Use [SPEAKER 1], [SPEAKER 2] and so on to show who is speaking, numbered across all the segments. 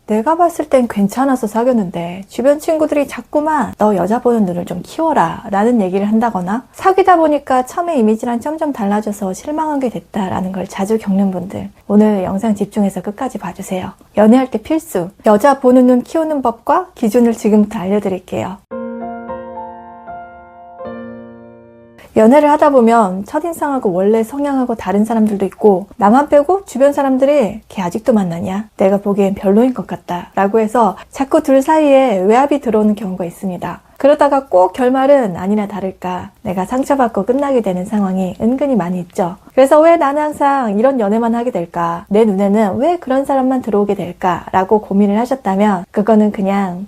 [SPEAKER 1] 내가 봤을 땐 괜찮아서 사귀었는데 주변 친구들이 자꾸만 너 여자 보는 눈을 좀 키워라 라는 얘기를 한다거나 사귀다 보니까 처음에 이미지랑 점점 달라져서 실망하게 됐다라는 걸 자주 겪는 분들, 오늘 영상 집중해서 끝까지 봐주세요. 연애할 때 필수, 여자 보는 눈 키우는 법과 기준을 지금부터 알려드릴게요. 연애를 하다 보면 첫인상하고 원래 성향하고 다른 사람들도 있고, 나만 빼고 주변 사람들이 걔 아직도 만나냐? 내가 보기엔 별로인 것 같다 라고 해서 자꾸 둘 사이에 외압이 들어오는 경우가 있습니다. 그러다가 꼭 결말은 아니나 다를까 내가 상처받고 끝나게 되는 상황이 은근히 많이 있죠. 그래서 왜 나는 항상 이런 연애만 하게 될까? 내 눈에는 왜 그런 사람만 들어오게 될까? 라고 고민을 하셨다면 그거는 그냥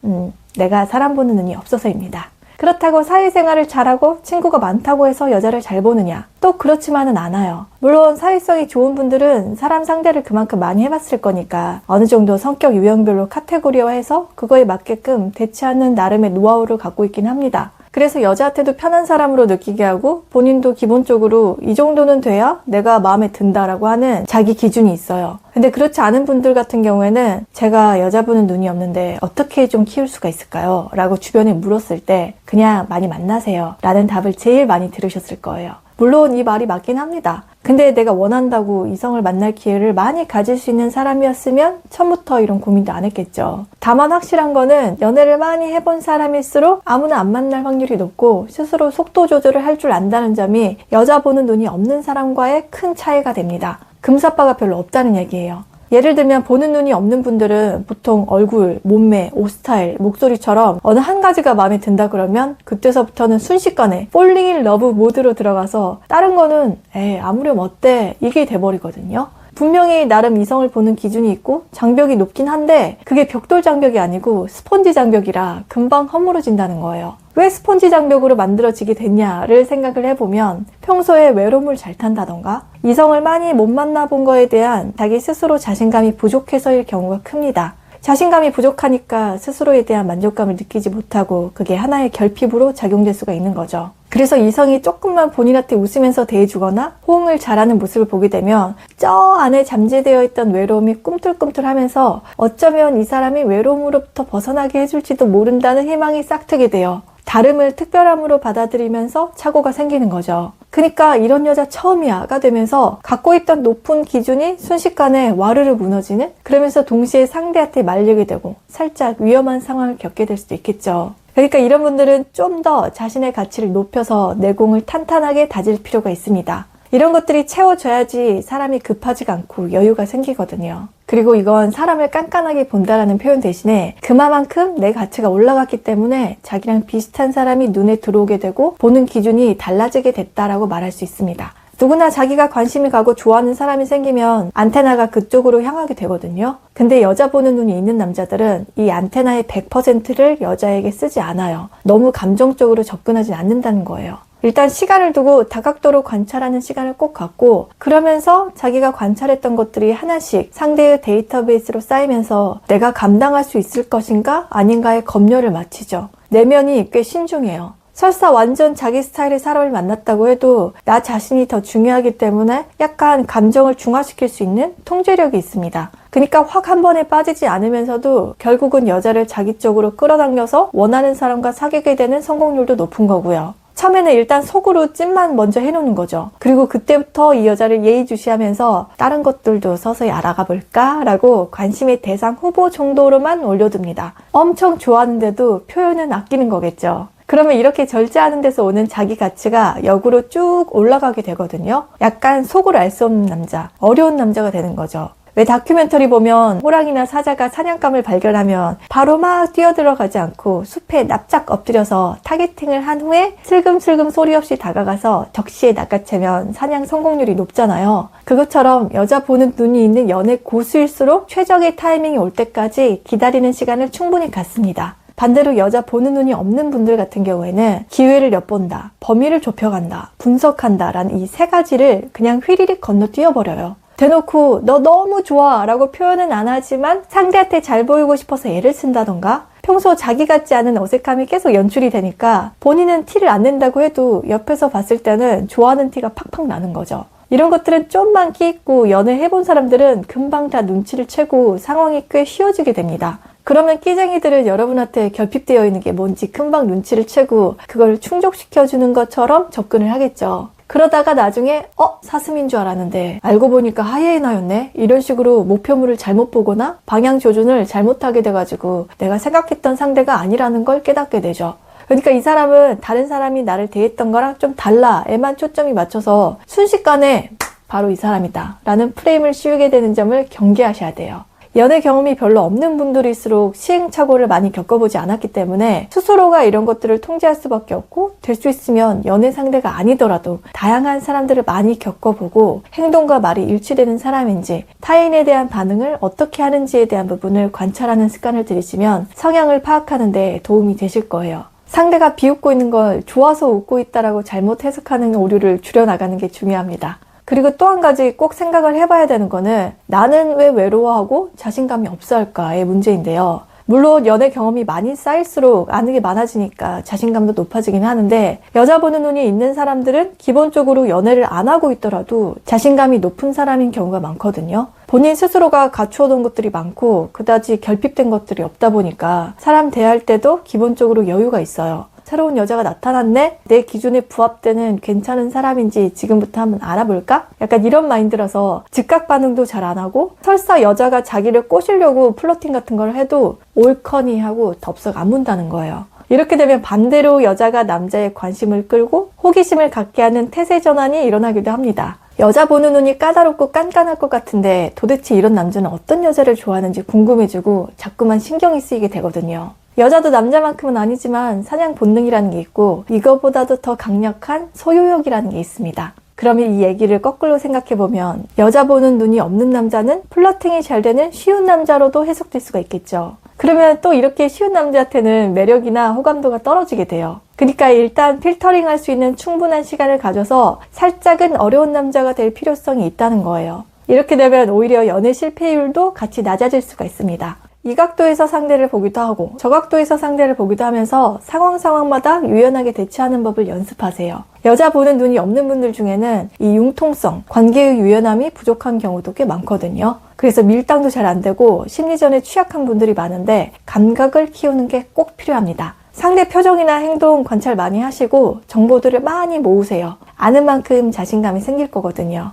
[SPEAKER 1] 내가 사람 보는 눈이 없어서입니다. 그렇다고 사회생활을 잘하고 친구가 많다고 해서 여자를 잘 보느냐? 또 그렇지만은 않아요. 물론 사회성이 좋은 분들은 사람 상대를 그만큼 많이 해봤을 거니까 어느 정도 성격 유형별로 카테고리화해서 그거에 맞게끔 대처하는 나름의 노하우를 갖고 있긴 합니다. 그래서 여자한테도 편한 사람으로 느끼게 하고 본인도 기본적으로 이 정도는 돼야 내가 마음에 든다라고 하는 자기 기준이 있어요. 근데 그렇지 않은 분들 같은 경우에는 제가 여자 보는 눈이 없는데 어떻게 좀 키울 수가 있을까요? 라고 주변에 물었을 때 그냥 많이 만나세요 라는 답을 제일 많이 들으셨을 거예요. 물론 이 말이 맞긴 합니다. 근데 내가 원한다고 이성을 만날 기회를 많이 가질 수 있는 사람이었으면 처음부터 이런 고민도 안 했겠죠. 다만 확실한 거는 연애를 많이 해본 사람일수록 아무나 안 만날 확률이 높고 스스로 속도 조절을 할 줄 안다는 점이 여자 보는 눈이 없는 사람과의 큰 차이가 됩니다. 금사빠가 별로 없다는 얘기예요. 예를 들면 보는 눈이 없는 분들은 보통 얼굴, 몸매, 옷 스타일, 목소리처럼 어느 한 가지가 마음에 든다 그러면 그때서부터는 순식간에 falling in love 모드로 들어가서 다른 거는 아무렴 어때? 이게 돼버리거든요. 분명히 나름 이성을 보는 기준이 있고 장벽이 높긴 한데 그게 벽돌 장벽이 아니고 스펀지 장벽이라 금방 허물어진다는 거예요. 왜 스펀지 장벽으로 만들어지게 됐냐를 생각을 해보면 평소에 외로움을 잘 탄다던가 이성을 많이 못 만나본 거에 대한 자기 스스로 자신감이 부족해서일 경우가 큽니다. 자신감이 부족하니까 스스로에 대한 만족감을 느끼지 못하고 그게 하나의 결핍으로 작용될 수가 있는 거죠. 그래서 이성이 조금만 본인한테 웃으면서 대해주거나 호응을 잘하는 모습을 보게 되면 저 안에 잠재되어 있던 외로움이 꿈틀꿈틀하면서 어쩌면 이 사람이 외로움으로부터 벗어나게 해줄지도 모른다는 희망이 싹트게 돼요. 다름을 특별함으로 받아들이면서 착오가 생기는 거죠. 그러니까 이런 여자 처음이야가 되면서 갖고 있던 높은 기준이 순식간에 와르르 무너지는, 그러면서 동시에 상대한테 말리게 되고 살짝 위험한 상황을 겪게 될 수도 있겠죠. 그러니까 이런 분들은 좀 더 자신의 가치를 높여서 내공을 탄탄하게 다질 필요가 있습니다. 이런 것들이 채워져야지 사람이 급하지가 않고 여유가 생기거든요. 그리고 이건 사람을 깐깐하게 본다라는 표현 대신에 그만큼 내 가치가 올라갔기 때문에 자기랑 비슷한 사람이 눈에 들어오게 되고 보는 기준이 달라지게 됐다라고 말할 수 있습니다. 누구나 자기가 관심이 가고 좋아하는 사람이 생기면 안테나가 그쪽으로 향하게 되거든요. 근데 여자 보는 눈이 있는 남자들은 이 안테나의 100%를 여자에게 쓰지 않아요. 너무 감정적으로 접근하진 않는다는 거예요. 일단 시간을 두고 다각도로 관찰하는 시간을 꼭 갖고, 그러면서 자기가 관찰했던 것들이 하나씩 상대의 데이터베이스로 쌓이면서 내가 감당할 수 있을 것인가 아닌가의 검열을 마치죠. 내면이 꽤 신중해요. 설사 완전 자기 스타일의 사람을 만났다고 해도 나 자신이 더 중요하기 때문에 약간 감정을 중화시킬 수 있는 통제력이 있습니다. 그러니까 확 한 번에 빠지지 않으면서도 결국은 여자를 자기 쪽으로 끌어당겨서 원하는 사람과 사귀게 되는 성공률도 높은 거고요. 처음에는 일단 속으로 찜만 먼저 해놓는 거죠. 그리고 그때부터 이 여자를 예의주시하면서 다른 것들도 서서히 알아가 볼까? 라고 관심의 대상 후보 정도로만 올려둡니다. 엄청 좋아하는데도 표현은 아끼는 거겠죠. 그러면 이렇게 절제하는 데서 오는 자기 가치가 역으로 쭉 올라가게 되거든요. 약간 속을 알 수 없는 남자, 어려운 남자가 되는 거죠. 왜 다큐멘터리 보면 호랑이나 사자가 사냥감을 발견하면 바로 막 뛰어들어가지 않고 숲에 납작 엎드려서 타겟팅을 한 후에 슬금슬금 소리 없이 다가가서 적시에 낚아채면 사냥 성공률이 높잖아요. 그것처럼 여자 보는 눈이 있는 연애 고수일수록 최적의 타이밍이 올 때까지 기다리는 시간을 충분히 갖습니다. 반대로 여자 보는 눈이 없는 분들 같은 경우에는 기회를 엿본다, 범위를 좁혀간다, 분석한다 라는 이 세 가지를 그냥 휘리릭 건너뛰어버려요. 대놓고 너 너무 좋아 라고 표현은 안 하지만 상대한테 잘 보이고 싶어서 애를 쓴다던가 평소 자기 같지 않은 어색함이 계속 연출이 되니까 본인은 티를 안 낸다고 해도 옆에서 봤을 때는 좋아하는 티가 팍팍 나는 거죠. 이런 것들은 좀만 끼 있고 연애해본 사람들은 금방 다 눈치를 채고 상황이 꽤 쉬워지게 됩니다. 그러면 끼쟁이들은 여러분한테 결핍되어 있는 게 뭔지 금방 눈치를 채고 그걸 충족시켜주는 것처럼 접근을 하겠죠. 그러다가 나중에 사슴인 줄 알았는데 알고 보니까 하이에나였네? 이런 식으로 목표물을 잘못 보거나 방향 조준을 잘못하게 돼가지고 내가 생각했던 상대가 아니라는 걸 깨닫게 되죠. 그러니까 이 사람은 다른 사람이 나를 대했던 거랑 좀 달라에만 초점이 맞춰서 순식간에 바로 이 사람이다 라는 프레임을 씌우게 되는 점을 경계하셔야 돼요. 연애 경험이 별로 없는 분들일수록 시행착오를 많이 겪어보지 않았기 때문에 스스로가 이런 것들을 통제할 수밖에 없고 될 수 있으면 연애 상대가 아니더라도 다양한 사람들을 많이 겪어보고 행동과 말이 일치되는 사람인지 타인에 대한 반응을 어떻게 하는지에 대한 부분을 관찰하는 습관을 들이시면 성향을 파악하는 데 도움이 되실 거예요. 상대가 비웃고 있는 걸 좋아서 웃고 있다라고 잘못 해석하는 오류를 줄여나가는 게 중요합니다. 그리고 또 한 가지 꼭 생각을 해봐야 되는 거는 나는 왜 외로워하고 자신감이 없어 할까의 문제인데요. 물론 연애 경험이 많이 쌓일수록 아는 게 많아지니까 자신감도 높아지긴 하는데 여자 보는 눈이 있는 사람들은 기본적으로 연애를 안 하고 있더라도 자신감이 높은 사람인 경우가 많거든요. 본인 스스로가 갖추어둔 것들이 많고 그다지 결핍된 것들이 없다 보니까 사람 대할 때도 기본적으로 여유가 있어요. 새로운 여자가 나타났네? 내 기준에 부합되는 괜찮은 사람인지 지금부터 한번 알아볼까? 약간 이런 마인드라서 즉각 반응도 잘 안 하고 설사 여자가 자기를 꼬시려고 플러팅 같은 걸 해도 옳거니 하고 덥석 안 문다는 거예요. 이렇게 되면 반대로 여자가 남자의 관심을 끌고 호기심을 갖게 하는 태세 전환이 일어나기도 합니다. 여자 보는 눈이 까다롭고 깐깐할 것 같은데 도대체 이런 남자는 어떤 여자를 좋아하는지 궁금해지고 자꾸만 신경이 쓰이게 되거든요. 여자도 남자만큼은 아니지만 사냥 본능이라는 게 있고 이거보다도 더 강력한 소유욕이라는 게 있습니다. 그러면 이 얘기를 거꾸로 생각해보면 여자 보는 눈이 없는 남자는 플러팅이 잘 되는 쉬운 남자로도 해석될 수가 있겠죠. 그러면 또 이렇게 쉬운 남자한테는 매력이나 호감도가 떨어지게 돼요. 그러니까 일단 필터링 할 수 있는 충분한 시간을 가져서 살짝은 어려운 남자가 될 필요성이 있다는 거예요. 이렇게 되면 오히려 연애 실패율도 같이 낮아질 수가 있습니다. 이 각도에서 상대를 보기도 하고 저 각도에서 상대를 보기도 하면서 상황마다 유연하게 대처하는 법을 연습하세요. 여자 보는 눈이 없는 분들 중에는 이 융통성, 관계의 유연함이 부족한 경우도 꽤 많거든요. 그래서 밀당도 잘 안 되고 심리전에 취약한 분들이 많은데 감각을 키우는 게 꼭 필요합니다. 상대 표정이나 행동 관찰 많이 하시고 정보들을 많이 모으세요. 아는 만큼 자신감이 생길 거거든요.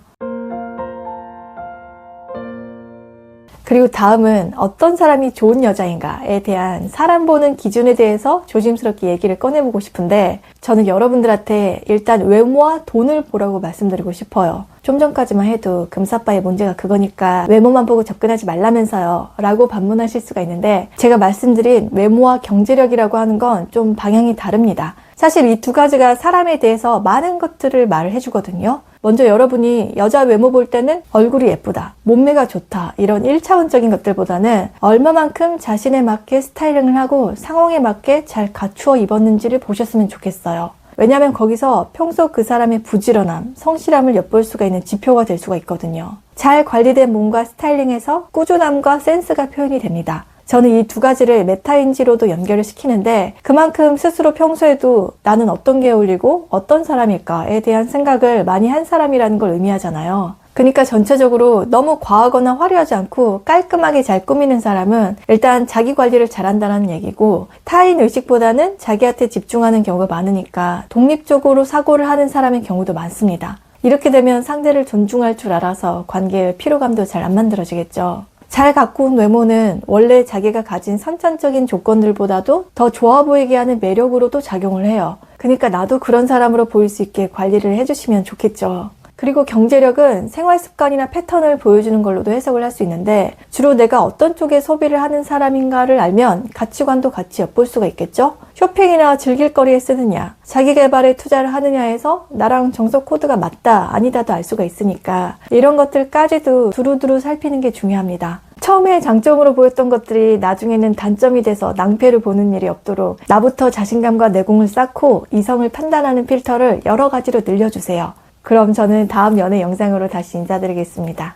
[SPEAKER 1] 그리고 다음은 어떤 사람이 좋은 여자인가에 대한 사람 보는 기준에 대해서 조심스럽게 얘기를 꺼내보고 싶은데 저는 여러분들한테 일단 외모와 돈을 보라고 말씀드리고 싶어요. 좀 전까지만 해도 금사빠의 문제가 그거니까 외모만 보고 접근하지 말라면서요 라고 반문하실 수가 있는데 제가 말씀드린 외모와 경제력이라고 하는 건 좀 방향이 다릅니다. 사실 이 두 가지가 사람에 대해서 많은 것들을 말을 해주거든요. 먼저 여러분이 여자 외모 볼 때는 얼굴이 예쁘다, 몸매가 좋다 이런 1차원적인 것들보다는 얼마만큼 자신에 맞게 스타일링을 하고 상황에 맞게 잘 갖추어 입었는지를 보셨으면 좋겠어요. 왜냐하면 거기서 평소 그 사람의 부지런함, 성실함을 엿볼 수가 있는 지표가 될 수가 있거든요. 잘 관리된 몸과 스타일링에서 꾸준함과 센스가 표현이 됩니다. 저는 이 두 가지를 메타인지로도 연결을 시키는데 그만큼 스스로 평소에도 나는 어떤 게 어울리고 어떤 사람일까에 대한 생각을 많이 한 사람이라는 걸 의미하잖아요. 그러니까 전체적으로 너무 과하거나 화려하지 않고 깔끔하게 잘 꾸미는 사람은 일단 자기 관리를 잘한다는 얘기고 타인 의식보다는 자기한테 집중하는 경우가 많으니까 독립적으로 사고를 하는 사람의 경우도 많습니다. 이렇게 되면 상대를 존중할 줄 알아서 관계의 피로감도 잘 안 만들어지겠죠. 잘 갖고 온 외모는 원래 자기가 가진 선천적인 조건들보다도 더 좋아 보이게 하는 매력으로도 작용을 해요. 그러니까 나도 그런 사람으로 보일 수 있게 관리를 해주시면 좋겠죠. 그리고 경제력은 생활 습관이나 패턴을 보여주는 걸로도 해석을 할 수 있는데 주로 내가 어떤 쪽에 소비를 하는 사람인가를 알면 가치관도 같이 엿볼 수가 있겠죠? 쇼핑이나 즐길 거리에 쓰느냐, 자기 개발에 투자를 하느냐에서 나랑 정석 코드가 맞다, 아니다도 알 수가 있으니까 이런 것들까지도 두루두루 살피는 게 중요합니다. 처음에 장점으로 보였던 것들이 나중에는 단점이 돼서 낭패를 보는 일이 없도록 나부터 자신감과 내공을 쌓고 이성을 판단하는 필터를 여러 가지로 늘려주세요. 그럼 저는 다음 연애 영상으로 다시 인사드리겠습니다.